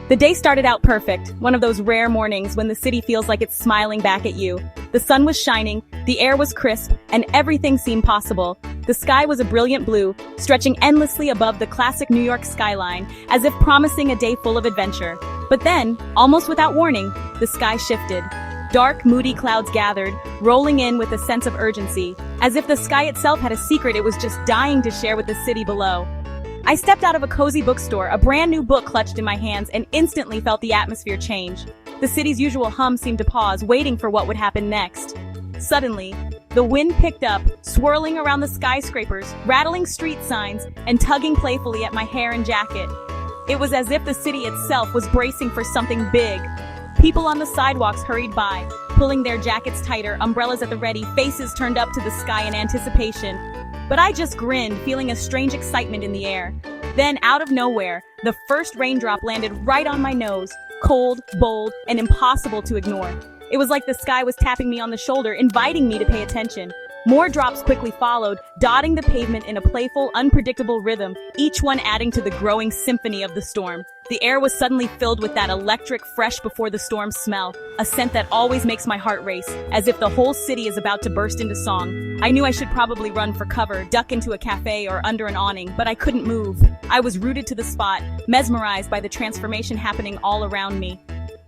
The day started out perfect, one of those rare mornings when the city feels like it's smiling back at you. The sun was shining, the air was crisp, and everything seemed possible. The sky was a brilliant blue, stretching endlessly above the classic New York skyline, as if promising a day full of adventure. But then, almost without warning, the sky shifted. Dark, moody clouds gathered, rolling in with a sense of urgency, as if the sky itself had a secret it was just dying to share with the city below. I stepped out of a cozy bookstore, a brand new book clutched in my hands, and instantly felt the atmosphere change. The city's usual hum seemed to pause, waiting for what would happen next. Suddenly, the wind picked up, swirling around the skyscrapers, rattling street signs, and tugging playfully at my hair and jacket. It was as if the city itself was bracing for something big. People on the sidewalks hurried by, pulling their jackets tighter, umbrellas at the ready, faces turned up to the sky in anticipation. But I just grinned, feeling a strange excitement in the air. Then, out of nowhere, the first raindrop landed right on my nose, cold, bold, and impossible to ignore. It was like the sky was tapping me on the shoulder, inviting me to pay attention. More drops quickly followed, dotting the pavement in a playful, unpredictable rhythm, each one adding to the growing symphony of the storm. The air was suddenly filled with that electric, fresh before the storm smell, a scent that always makes my heart race, as if the whole city is about to burst into song. I knew I should probably run for cover, duck into a cafe or under an awning, but I couldn't move. I was rooted to the spot, mesmerized by the transformation happening all around me.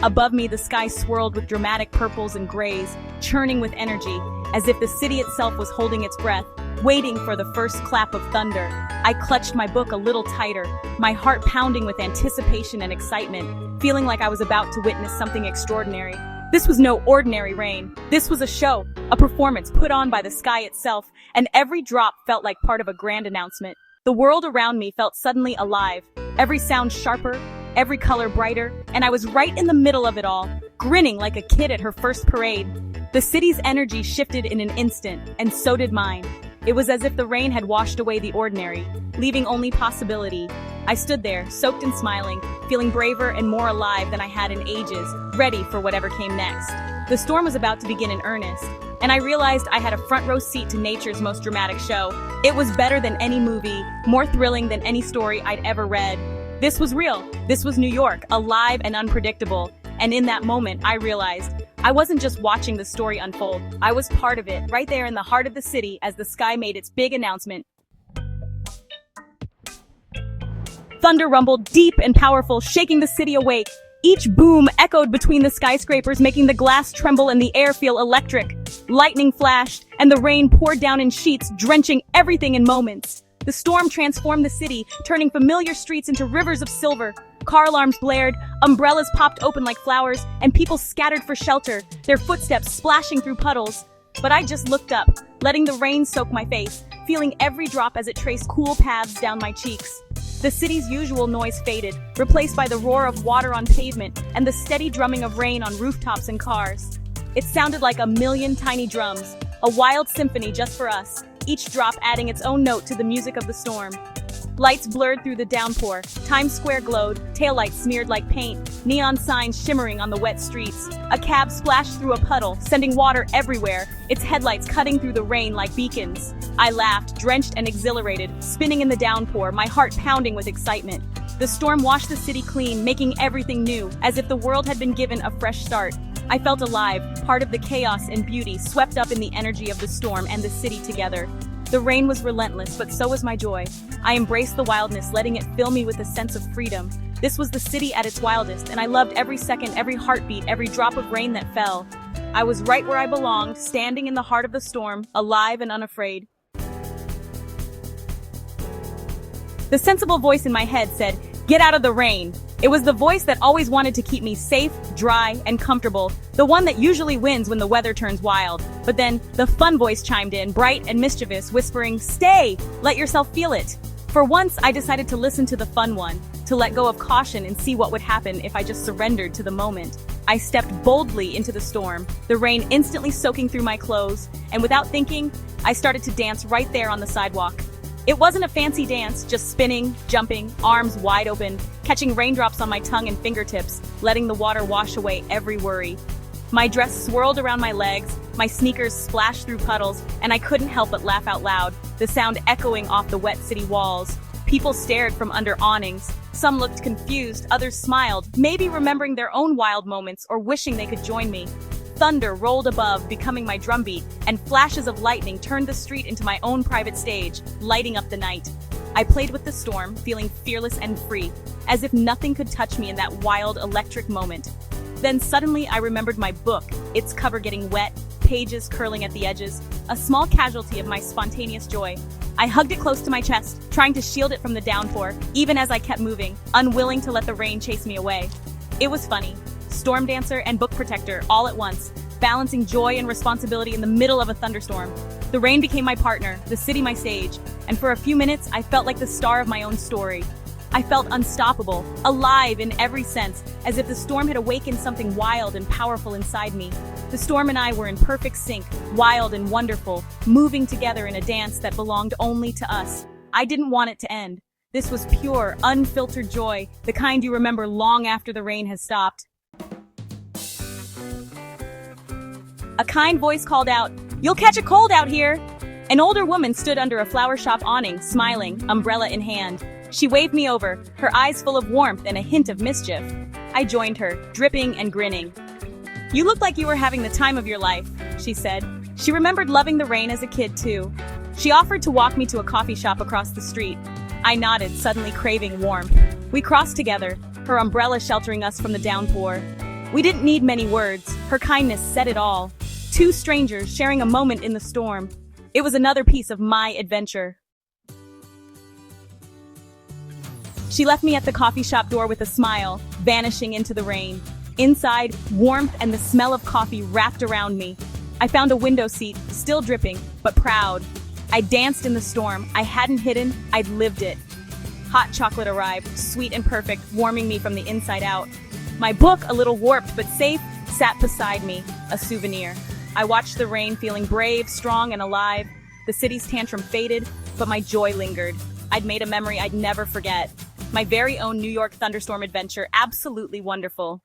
Above me, the sky swirled with dramatic purples and grays, churning with energy, as if the city itself was holding its breath, waiting for the first clap of thunder. I clutched my book a little tighter, my heart pounding with anticipation and excitement, feeling like I was about to witness something extraordinary. This was no ordinary rain. This was a show, a performance put on by the sky itself, and every drop felt like part of a grand announcement. The world around me felt suddenly alive, every sound sharper, every color brighter, and I was right in the middle of it all, grinning like a kid at her first parade. The city's energy shifted in an instant, and so did mine. It was as if the rain had washed away the ordinary, leaving only possibility. I stood there, soaked and smiling, feeling braver and more alive than I had in ages, ready for whatever came next. The storm was about to begin in earnest, and I realized I had a front row seat to nature's most dramatic show. It was better than any movie, more thrilling than any story I'd ever read. This was real. This was New York, alive and unpredictable. And in that moment, I realized I wasn't just watching the story unfold. I was part of it, right there in the heart of the city as the sky made its big announcement. Thunder rumbled deep and powerful, shaking the city awake. Each boom echoed between the skyscrapers, making the glass tremble and the air feel electric. Lightning flashed, and the rain poured down in sheets, drenching everything in moments. The storm transformed the city, turning familiar streets into rivers of silver. Car alarms blared, umbrellas popped open like flowers, and people scattered for shelter, their footsteps splashing through puddles. But I just looked up, letting the rain soak my face, feeling every drop as it traced cool paths down my cheeks. The city's usual noise faded, replaced by the roar of water on pavement and the steady drumming of rain on rooftops and cars. It sounded like a million tiny drums, a wild symphony just for us, each drop adding its own note to the music of the storm. Lights blurred through the downpour, Times Square glowed, taillights smeared like paint, neon signs shimmering on the wet streets. A cab splashed through a puddle, sending water everywhere, its headlights cutting through the rain like beacons. I laughed, drenched and exhilarated, spinning in the downpour, my heart pounding with excitement. The storm washed the city clean, making everything new, as if the world had been given a fresh start. I felt alive, part of the chaos and beauty, swept up in the energy of the storm and the city together. The rain was relentless, but so was my joy. I embraced the wildness, letting it fill me with a sense of freedom. This was the city at its wildest, and I loved every second, every heartbeat, every drop of rain that fell. I was right where I belonged, standing in the heart of the storm, alive and unafraid. The sensible voice in my head said, "Get out of the rain." It was the voice that always wanted to keep me safe, dry, and comfortable, the one that usually wins when the weather turns wild. But then, the fun voice chimed in, bright and mischievous, whispering, "Stay! Let yourself feel it." For once, I decided to listen to the fun one, to let go of caution and see what would happen if I just surrendered to the moment. I stepped boldly into the storm, the rain instantly soaking through my clothes, and without thinking, I started to dance right there on the sidewalk. It wasn't a fancy dance, just spinning, jumping, arms wide open, catching raindrops on my tongue and fingertips, letting the water wash away every worry. My dress swirled around my legs, my sneakers splashed through puddles, and I couldn't help but laugh out loud, the sound echoing off the wet city walls. People stared from under awnings. Some looked confused, others smiled, maybe remembering their own wild moments or wishing they could join me. Thunder rolled above, becoming my drumbeat, and flashes of lightning turned the street into my own private stage, lighting up the night. I played with the storm, feeling fearless and free, as if nothing could touch me in that wild, electric moment. Then suddenly I remembered my book, its cover getting wet, pages curling at the edges, a small casualty of my spontaneous joy. I hugged it close to my chest, trying to shield it from the downpour, even as I kept moving, unwilling to let the rain chase me away. It was funny. Storm dancer and book protector all at once, balancing joy and responsibility in the middle of a thunderstorm. The rain became my partner, the city my stage, and for a few minutes I felt like the star of my own story. I felt unstoppable, alive in every sense, as if the storm had awakened something wild and powerful inside me. The storm and I were in perfect sync, wild and wonderful, moving together in a dance that belonged only to us. I didn't want it to end. This was pure, unfiltered joy, the kind you remember long after the rain has stopped. A kind voice called out, "You'll catch a cold out here!" An older woman stood under a flower shop awning, smiling, umbrella in hand. She waved me over, her eyes full of warmth and a hint of mischief. I joined her, dripping and grinning. "You look like you were having the time of your life," she said. She remembered loving the rain as a kid, too. She offered to walk me to a coffee shop across the street. I nodded, suddenly craving warmth. We crossed together, her umbrella sheltering us from the downpour. We didn't need many words. Her kindness said it all. Two strangers sharing a moment in the storm. It was another piece of my adventure. She left me at the coffee shop door with a smile, vanishing into the rain. Inside, warmth and the smell of coffee wrapped around me. I found a window seat, still dripping, but proud. I danced in the storm. I hadn't hidden, I'd lived it. Hot chocolate arrived, sweet and perfect, warming me from the inside out. My book, a little warped but safe, sat beside me, a souvenir. I watched the rain, feeling brave, strong, and alive. The city's tantrum faded, but my joy lingered. I'd made a memory I'd never forget. My very own New York thunderstorm adventure, absolutely wonderful.